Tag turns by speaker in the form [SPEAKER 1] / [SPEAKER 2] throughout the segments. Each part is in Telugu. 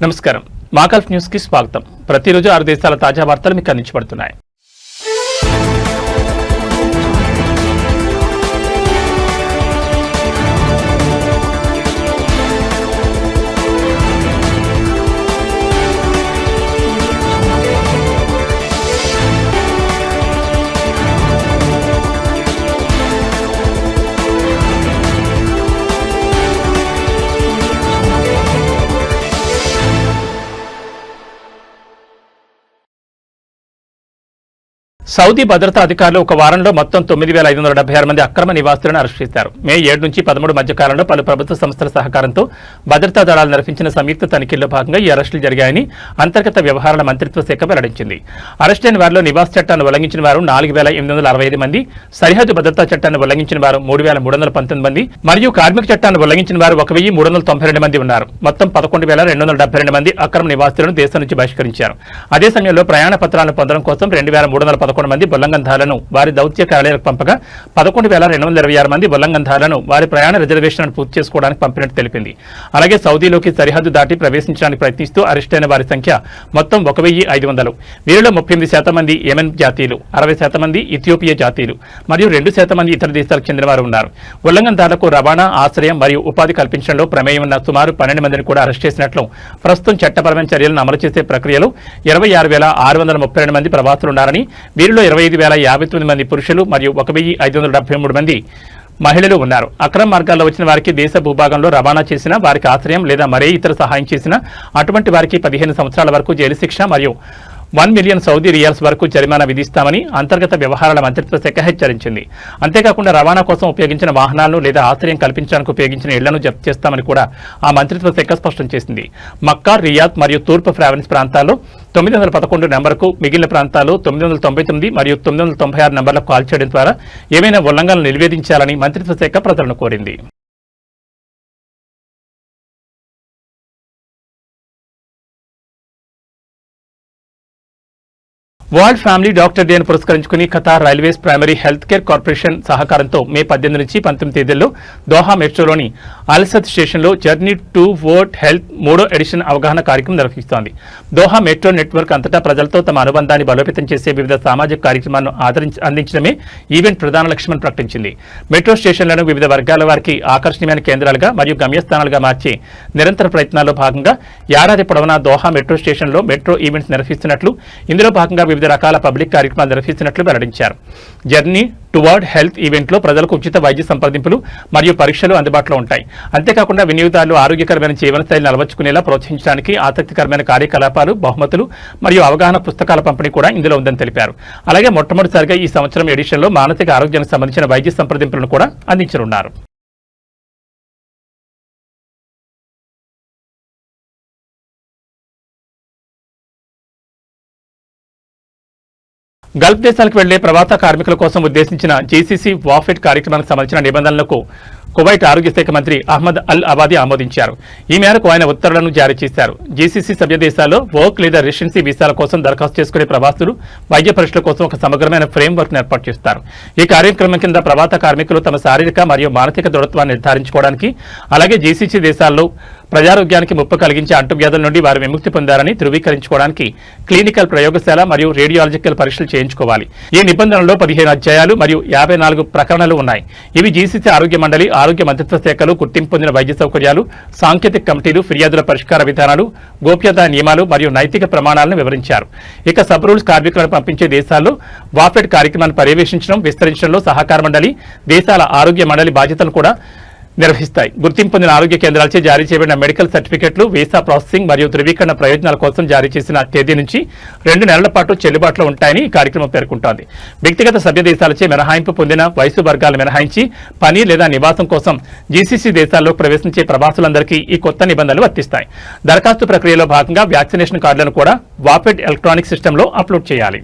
[SPEAKER 1] నమస్కారం. మాగల్ఫ్ న్యూస్ కి స్వాగతం. ప్రతిరోజు 6 దేశాల తాజా వార్తలు మీకు అందించబడుతున్నాయి. సౌదీ భద్రతా అధికారులు ఒక వారంలో మొత్తం 9,576 మంది అక్రమ నివాసులను అరెస్ట్ చేశారు. మే 7 నుంచి 13 మధ్య కాలంలో పలు ప్రభుత్వ సంస్థల సహకారంతో భద్రతా దళాలు నిర్వహించిన సంయుక్త తనిఖీల్లో భాగంగా ఈ అరెస్టులు జరిగాయని అంతర్గత వ్యవహారాల మంత్రిత్వ శాఖ వెల్లడించింది. అరెస్ట్ అయిన వారిలో నివాస చట్టాన్ని ఉల్లంఘించిన వారు 4,865 మంది, సరిహద్దు భద్రతా చట్టాన్ని ఉల్లంఘించిన వారు 3,319 మంది మరియు కార్మిక చట్టాన్ని ఉల్లంఘించిన వారు 1,392 మంది ఉన్నారు. మొత్తం 11,272 మంది అక్రమ నివాసులను దేశం నుంచి బహిష్కరించారు. అదే సమయంలో ప్రయాణ పత్రాలను పొందడం కోసం 2,311 మంది ఉల్లంఘనదారులను వారి దౌత్య కార్యాలయాలకు పంపగా 11,226 మంది ఉల్లంఘనదారులను వారి ప్రయాణ రిజర్వేషన్లను పూర్తి చేసుకోవడానికి పంపినట్టు తెలిపింది. అలాగే సౌదీలోకి సరిహద్దు దాటి ప్రవేశించడానికి ప్రయత్నిస్తూ అరెస్ట్ అయిన వారి సంఖ్య మొత్తం 1,500. వీరిలో 38% మంది యెమెన్ జాతీయులు, 60% మంది ఇథియోపియా జాతీయులు మరియు 2% మంది ఇతర దేశాలకు చెందిన వారు ఉన్నారు. ఉల్లంఘనదారులకు రవాణా, ఆశ్రయం మరియు ఉపాధి కల్పించడంలో ప్రమేయం ఉన్న సుమారు 12 మందిని కూడా అరెస్ట్ చేసినట్లు ప్రస్తుతం చట్టపరమైన చర్యలను అమలు చేసే ప్రక్రియలో 26,632 మంది ప్రవాసులున్నారని, వీరిలో 25,059 మంది పురుషులు మరియు 1,573 మంది మహిళలు ఉన్నారు. అక్రమ మార్గాల్లో వచ్చిన వారికి దేశ భూభాగంలో రవాణా చేసిన వారికి ఆశ్రయం లేదా మరే ఇతర సహాయం చేసిన అటువంటి వారికి 15 సంవత్సరాల వరకు జైలు శిక్ష మరియు 1 మిలియన్ సౌదీ రియాల్స్ వరకు జరిమానా విధిస్తామని అంతర్గత వ్యవహారాల మంత్రిత్వ శాఖ హెచ్చరించింది. అంతేకాకుండా రవాణా కోసం ఉపయోగించిన వాహనాలను లేదా ఆశ్రయం కల్పించడానికి ఉపయోగించిన ఇళ్లను జప్తు చేస్తామని కూడా ఆ మంత్రిత్వ శాఖ స్పష్టం చేసింది. మక్కా, రియాద్ మరియు తూర్పు ప్రావిన్స్ ప్రాంతాల్లో 911 నెంబర్కు, మిగిలిన ప్రాంతాల్లో 999 మరియు 996 నెంబర్లకు కాల్ చేయడం ద్వారా ఏమైనా ఉల్లంఘనలు నివేదించాలని మంత్రిత్వ శాఖ ప్రజలను కోరింది. వరల్డ్ ఫ్యామిలీ డాక్టర్ డేను పురస్కరించుకుని Qatar railways primary health care corporation సహకారంతో మే 18 నుంచి 19 తేదీల్లో దోహా మెట్రోలోని అల్సద్ స్టేషన్లో జర్నీ టు వర్డ్ హెల్త్ 3వ ఎడిషన్ అవగాహన కార్యక్రమం నిర్వహిస్తోంది. దోహా మెట్రో నెట్వర్క్ అంతటా ప్రజలతో తమ అనుబంధాన్ని బలోపేతం చేసే వివిధ సామాజిక కార్యక్రమాలను అందించడమే ఈవెంట్ ప్రధాన లక్ష్యమని ప్రకటించింది. మెట్రో స్టేషన్లను వివిధ వర్గాల వారికి ఆకర్షణీయమైన కేంద్రాలుగా మరియు గమ్యస్థానాలుగా మార్చే నిరంతర ప్రయత్నాల్లో భాగంగా ఏడాది పొడవునా దోహా మెట్రో స్టేషన్లో మెట్రో ఈవెంట్స్ నిర్వహిస్తున్నట్లు, ఇందులో భాగంగా వివిధ రకాల పబ్లిక్ కార్యక్రమాలు నిర్వహిస్తున్నట్లు వెల్లడించారు. జర్నీ టువర్డ్ హెల్త్ ఈవెంట్లో ప్రజలకు ఉచిత వైద్య సంప్రదింపులు మరియు పరీక్షలు అందుబాటులో ఉంటాయి. అంతేకాకుండా వినియోగదారులు ఆరోగ్యకరమైన జీవనశైలిని అలవర్చుకునేలా ప్రోత్సహించడానికి ఆసక్తికరమైన కార్యకలాపాలు, బహుమతులు మరియు అవగాహన పుస్తకాల పంపిణీ కూడా ఇందులో ఉందని తెలిపారు. అలాగే మొట్టమొదటిసారిగా ఈ సంవత్సరం ఎడిషన్లో మానసిక ఆరోగ్యానికి సంబంధించిన వైద్య సంప్రదింపులను కూడా అందించనున్నారు. గల్ఫ్ దేశాలకు వెళ్లే ప్రవాస కార్మికుల కోసం ఉద్దేశించిన జీసీసీ వాఫెట్ కార్యక్రమానికి సంబంధించిన నిబంధనలకు కువైట్ ఆరోగ్య శాఖ మంత్రి అహ్మద్ అల్ అబాదీ ఆమోదించారు. ఈ మేరకు ఆయన ఉత్తర్వులను జారీ చేశారు. జీసీసీ సభ్య దేశాల్లో వర్క్ లేదా రెసిడెన్సీ వీసాల కోసం దరఖాస్తు చేసుకునే ప్రవాసులు వైద్య పరీక్షల కోసం ఒక సమగ్రమైన ఫ్రేమ్ వర్క్ ఏర్పాటు చేస్తారు. ఈ కార్యక్రమం కింద ప్రవాస కార్మికులు తమ శారీరక మరియు మానసిక దృఢత్వాన్ని నిర్ధారించుకోవడానికి, అలాగే జీసీసీ దేశాల్లో ప్రజారోగ్యానికి ముప్పు కలిగించే అంటువ్యాధుల నుండి వారు విముక్తి పొందారని ధృవీకరించుకోవడానికి క్లినికల్ ప్రయోగశాల మరియు రేడియాలజికల్ పరీక్షలు చేయించుకోవాలి. ఈ నిబంధనలో 15 అధ్యాయాలు మరియు 54 ప్రకరణలు ఉన్నాయి. ఇవి జీసీసీ ఆరోగ్య మండలి, ఆరోగ్య మంత్రిత్వ శాఖలు, గుర్తింపు పొందిన వైద్య సౌకర్యాలు, సాంకేతిక కమిటీలు, ఫిర్యాదుల పరిష్కార విధానాలు, గోప్యతా నియమాలు మరియు నైతిక ప్రమాణాలను వివరించారు. ఇక సబ్ రూల్స్ కార్మికులను పంపించే దేశాల్లో వాఫెడ్ కార్యక్రమాన్ని పర్యవేక్షించడం, విస్తరించడంలో సహకార మండలి, దేశాల ఆరోగ్య మండలి బాధ్యతలు కూడా నిర్వహిస్తాయి. గుర్తింపు పొందిన ఆరోగ్య కేంద్రాలచే జారీ చేయబడిన మెడికల్ సర్టిఫికెట్లు, వీసా ప్రాసెసింగ్ మరియు ధృవీకరణ ప్రయోజనాల కోసం జారీ చేసిన తేదీ నుంచి 2 నెలల పాటు చెల్లుబాటులో ఉంటాయని ఈ కార్యక్రమం పేర్కొంటోంది. వ్యక్తిగత సభ్య దేశాలచే మినహాయింపు పొందిన వయసు వర్గాలు మినహాయించి పని లేదా నివాసం కోసం జీసీసీ దేశాల్లో ప్రవేశించే ప్రవాసులందరికీ ఈ కొత్త నిబంధనలు వర్తిస్తాయి. దరఖాస్తు ప్రక్రియలో భాగంగా వ్యాక్సినేషన్ కార్డులను కూడా వాఫెడ్ ఎలక్ట్రానిక్ సిస్టంలో అప్లోడ్ చేయాలి.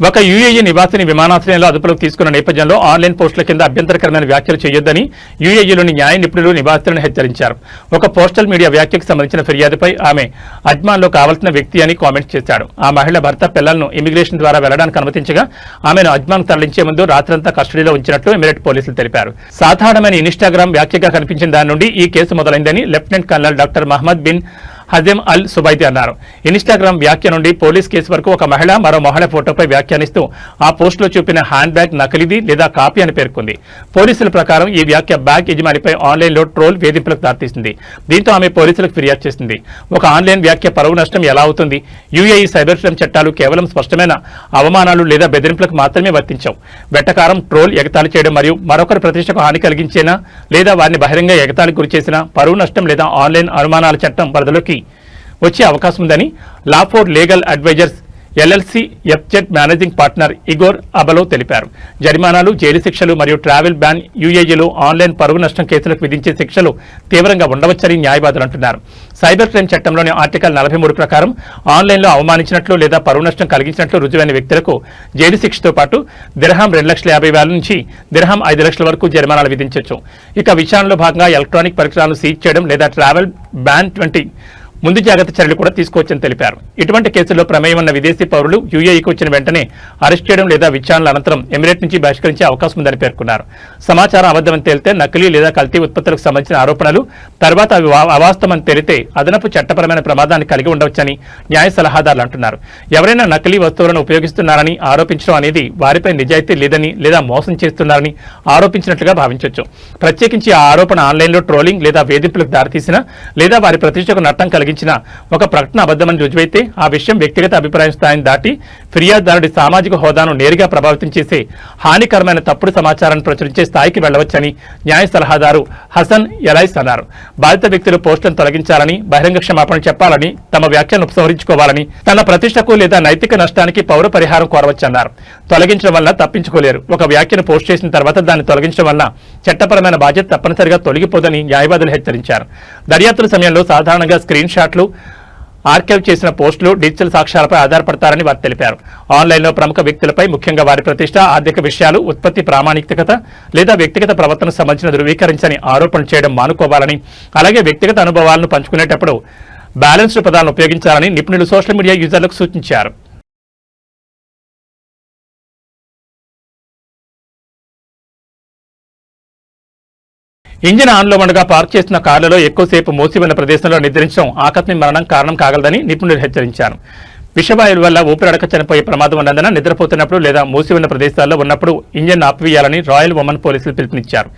[SPEAKER 1] ఒక యూఏఈ నివాసిని విమానాశ్రయంలో అదుపులోకి తీసుకున్న నేపథ్యంలో ఆన్లైన్ పోస్టుల కింద అభ్యంతరకరమైన వ్యాఖ్యలు చేయొద్దని యూఏఈలోని న్యాయ నిపుణులు నివాసితులను హెచ్చరించారు. ఒక పోస్టల్ మీడియా వ్యాఖ్యకు సంబంధించిన ఫిర్యాదుపై ఆమె అజ్మాన్లో కావాల్సిన వ్యక్తి అని కామెంట్ చేశాడు. ఆ మహిళ భర్త పిల్లలను ఇమిగ్రేషన్ ద్వారా వెళ్లడానికి అనుమతించగా ఆమెను అజ్మాన్ తరలించే ముందు రాత్రంతా కస్టడీలో ఉంచినట్లు ఎమిరేట్ పోలీసులు తెలిపారు. సాధారణమైన ఇన్స్టాగ్రామ్ వ్యాఖ్యగా కనిపించిన దాని నుండి ఈ కేసు మొదలైందని lieutenant colonel doctor Mohammed bin Hazem Al Subaiti అన్నారు. ఇన్స్టాగ్రామ్ వ్యాఖ్య నుండి పోలీస్ కేసు వరకు ఒక మహిళ మరో మహిళ ఫోటోపై వ్యాఖ్యానిస్తూ ఆ పోస్టులో చూపిన హ్యాండ్ బ్యాగ్ నకిలీది లేదా కాపీ అని పేర్కొంది. పోలీసుల ప్రకారం ఈ వ్యాఖ్య బ్యాగ్ యజమానిపై ఆన్లైన్లో ట్రోల్ వేధింపులకు దారితీసింది. దీంతో ఆమె పోలీసులకు ఫిర్యాదు చేసింది. ఒక ఆన్లైన్ వ్యాఖ్య పరువు నష్టం ఎలా అవుతుంది? యూఏఈ సైబర్ క్రైమ్ చట్టాలు కేవలం స్పష్టమైన అవమానాలు లేదా బెదిరింపులకు మాత్రమే వర్తించవు. వెట్టకారం, ట్రోల్, ఎగతాళి చేయడం మరియు మరొకరి ప్రతిష్టకు హాని కలిగించేనా లేదా వారిని బహిరంగ ఎగతాళికి గురిచేసిన పరువు నష్టం లేదా ఆన్లైన్ అనుమానాల చట్టం పరిధిలోకి వచ్చే అవకాశం ఉందని Lawfor Legal Advisors LLC FZ managing partner Igor Abalo తెలిపారు. జరిమానాలు, జైలు శిక్షలు మరియు ట్రావెల్ బ్యాన్ యూఏఈలో ఆన్లైన్ పరువు నష్టం కేసులకు విధించే శిక్షలు తీవ్రంగా ఉండవచ్చని న్యాయవాదులు అంటున్నారు. సైబర్ క్రైమ్ చట్టంలోని ఆర్టికల్ 43 ప్రకారం ఆన్లైన్లో అవమానించినట్లు లేదా పరువు నష్టం కలిగించినట్లు రుజువైన వ్యక్తులకు జైలు శిక్షతో పాటు దిర్హాం 2,50,000 నుంచి దిర్హాం 5 లక్షల వరకు జరిమానాలు విధించవచ్చు. ఇక విచారణలో భాగంగా ఎలక్ట్రానిక్ పరికరాలను సీజ్ చేయడం లేదా ట్రావెల్ బ్యాన్ వంటి ముందు జాగ్రత్త చర్యలు కూడా తీసుకోవచ్చని తెలిపారు. ఇటువంటి కేసుల్లో ప్రమేయం ఉన్న విదేశీ పౌరులు యూఏఈకి వచ్చిన వెంటనే అరెస్ట్ చేయడం లేదా విచారణల అనంతరం ఎమిరేట్ నుంచి బహిష్కరించే అవకాశం ఉందని పేర్కొన్నారు. సమాచారం అబద్దమని తేలితే నకిలీ లేదా కల్తీ ఉత్పత్తులకు సంబంధించిన ఆరోపణలు తర్వాత అవి అవాస్తవమని తేలితే అదనపు చట్టపరమైన ప్రమాదాన్ని కలిగి ఉండవచ్చని న్యాయ సలహాదారులు అంటున్నారు. ఎవరైనా నకిలీ వస్తువులను ఉపయోగిస్తున్నారని ఆరోపించడం అనేది వారిపై నిజాయితీ లేదని లేదా మోసం చేస్తున్నారని ఆరోపించినట్లుగా భావించవచ్చు. ప్రత్యేకించి ఆ ఆరోపణ ఆన్లైన్లో ట్రోలింగ్ లేదా వేధింపులకు దారితీసినా లేదా వారి ప్రతిష్టకు నష్టం కలిగి ఒక ప్రకటన అబద్ధమని రుజువైతే ఆ విషయం వ్యక్తిగత అభిప్రాయం స్థాయిని దాటి ఫిర్యాదుదారుడి సామాజిక హోదాను నేరుగా ప్రభావితం చేసే హానికరమైన తప్పుడు సమాచారాన్ని ప్రచురించే స్థాయికి వెళ్లవచ్చని న్యాయ సలహాదారు హసన్ ఎలైస్ అన్నారు. బాధిత వ్యక్తులు పోస్టులను తొలగించాలని, బహిరంగ క్షమాపణ చెప్పాలని, తమ వ్యాఖ్యలను ఉపసంహరించుకోవాలని, తన ప్రతిష్టకు లేదా నైతిక నష్టానికి పౌర పరిహారం కోరవచ్చన్నారు. తొలగించడం వల్ల తప్పించుకోలేరు. ఒక వ్యాఖ్యను పోస్ట్ చేసిన తర్వాత దాన్ని తొలగించడం వల్ల చట్టపరమైన బాధ్యత తప్పనిసరిగా తొలగిపోదని న్యాయవాదులు హెచ్చరించారు. దర్యాప్తుల సమయంలో సాధారణంగా స్క్రీన్ షాట్లు, ఆర్కైవ్ చేసిన పోస్టులు డిజిటల్ సాక్ష్యాలపై ఆధారపడతారని వారు తెలిపారు. ఆన్లైన్లో ప్రముఖ వ్యక్తులపై, ముఖ్యంగా వారి ప్రతిష్ట, ఆర్థిక విషయాలు, ఉత్పత్తి ప్రామాణికత లేదా వ్యక్తిగత ప్రవర్తనకు సంబంధించిన ధృవీకరించని ఆరోపణలు చేయడం మానుకోవాలని, అలాగే వ్యక్తిగత అనుభవాలను పంచుకునేటప్పుడు బ్యాలెన్స్డ్ పదాలను ఉపయోగించాలని నిపుణులు సోషల్ మీడియా యూజర్లకు సూచించారు. ఇంజిన్ ఆన్లో ఉండగా పార్క్ చేసిన కార్లలో ఎక్కువసేపు మూసి ఉన్న ప్రదేశంలో నిద్రించడం ఆకస్మిక మరణం కారణం కాగలదని నిపుణులు హెచ్చరించారు. విషవాయువుల వల్ల ఊపిరాడక చనిపోయే ప్రమాదం ఉన్నందున నిద్రపోతున్నప్పుడు లేదా మూసి ఉన్న ప్రదేశాల్లో ఉన్నప్పుడు ఇంజిన్ ఆపివేయాలని రాయల్ ఒమన్ పోలీసులు పిలుపునిచ్చారు.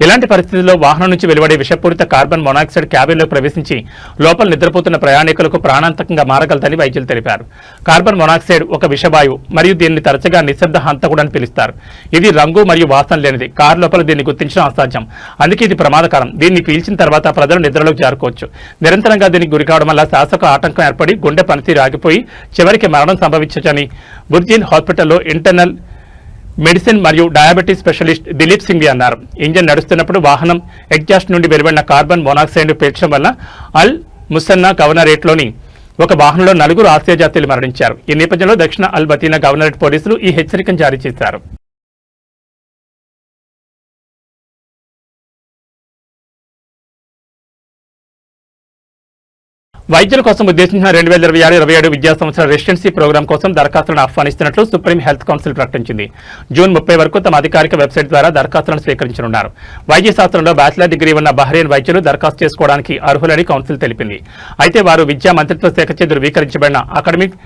[SPEAKER 1] ఇలాంటి పరిస్థితుల్లో వాహనం నుంచి వెలువడే విషపూరిత కార్బన్ మోనాక్సైడ్ క్యాబిన్లో ప్రవేశించి లోపల నిద్రపోతున్న ప్రయాణికులకు ప్రాణాంతకంగా మారగలదని వైద్యులు తెలిపారు. కార్బన్ మోనాక్సైడ్ ఒక విషవాయువు మరియు దీన్ని తరచుగా నిశ్శబ్ద హంతకుడు అని పిలుస్తారు. ఇది రంగు మరియు వాసన లేనిది. కారు లోపల దీన్ని గుర్తించడం అసాధ్యం. అందుకే ఇది ప్రమాదకరం. దీన్ని పీల్చిన తర్వాత ప్రజలు నిద్రలోకి జారుకోవచ్చు. నిరంతరంగా దీనికి గురికావడం వల్ల శ్వాసకు ఆటంకం ఏర్పడి గుండె పనితీరు ఆగిపోయి చివరికి మరణం సంభవించవచ్చని బుర్జిన్ హాస్పిటల్లో ఇంటర్నల్ మెడిసిన్ మరియు డయాబెటీస్ స్పెషలిస్ట్ దిలీప్ సింఘ్వి అన్నారు. ఇంజన్ నడుస్తున్నప్పుడు వాహనం ఎగ్జాస్ట్ నుండి వెలువడిన కార్బన్ మోనాక్సైడ్ పీల్చడం వల్ల అల్ ముసన్నా గవర్నరేట్లోని ఒక వాహనంలో 4 ఆసియా జాతీయులు మరణించారు. ఈ నేపథ్యంలో దక్షిణ అల్ బతీనా గవర్నరేట్ పోలీసులు ఈ హెచ్చరికను జారీ చేశారు. వైద్యుల కోసం ఉద్దేశించిన 2026-27 విద్యా సంవత్సర రెసిడెన్సీ ప్రోగ్రాం కోసం దరఖాస్తులను ఆహ్వానిస్తున్నట్లు సుప్రీం హెల్త్ కౌన్సిల్ ప్రకటించింది. జూన్ 30 వరకు తమ అధికారిక వెబ్సైట్ ద్వారా దరఖాస్తులను స్వీకరించనున్నారు. వైద్య శాస్త్రంలో బ్యాచిలర్ డిగ్రీ ఉన్న బహ్రెయిన్ వైద్యులు దరఖాస్తు చేసుకోవడానికి అర్హులని కౌన్సిల్ తెలిపింది. అయితే వారు విద్యా మంత్రిత్వ శాఖచే ధృవీకరించబడిన అకాడమిక్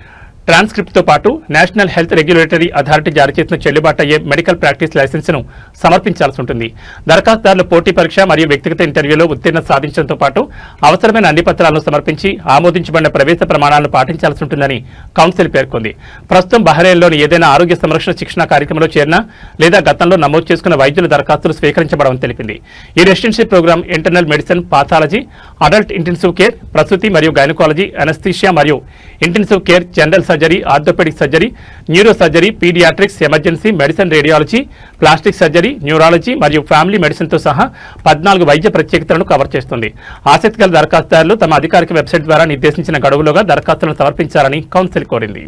[SPEAKER 1] ట్రాన్స్క్రిప్ట్తో పాటు నేషనల్ హెల్త్ రెగ్యులేటరీ అథారిటీ జారీ చేసిన చెల్లుబాటు అయ్యే మెడికల్ ప్రాక్టీస్ లైసెన్స్ను సమర్పించాల్సి ఉంటుంది. దరఖాస్తుదారులు పోటీ పరీక్ష మరియు వ్యక్తిగత ఇంటర్వ్యూలో ఉత్తీర్ణత సాధించడంతో పాటు అవసరమైన అన్ని పత్రాలను సమర్పించి ఆమోదించబడిన ప్రవేశ ప్రమాణాలను పాటించాల్సి ఉంటుందని కౌన్సిల్ పేర్కొంది. ప్రస్తుతం బహ్రెయిన్లోని ఏదైనా ఆరోగ్య సంరక్షణ శిక్షణ కార్యక్రమంలో చేరినా లేదా గతంలో నమోదు చేసుకున్న వైద్యుల దరఖాస్తులు స్వీకరించబడవని తెలిపింది. ఈ residency programme internal medicine, pathology, adult intensive care, ప్రసూతి మరియు గైనకాలజీ, అనస్థీషియా మరియు intensive care, general surgery, orthopaedic surgery, neuro surgery, paediatrics, emergency medicine, radiology, plastic surgery, neurology మరియు ఫ్యామిలీ మెడిసిన్తో సహా 14 వైద్య ప్రత్యేకతలను కవర్ చేస్తుంది. ఆసక్తి గల దరఖాస్తుదారులు తమ అధికారిక వెబ్సైట్ ద్వారా నిర్దేశించిన గడువులోగా దరఖాస్తులను సమర్పించాలని కౌన్సిల్ కోరింది.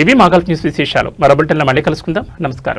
[SPEAKER 1] ఇవి మా గల్ఫ్ న్యూస్ విశేషాలు. మరో బులెటిన్లో మళ్ళీ కలుసుకుందాం. నమస్కారం.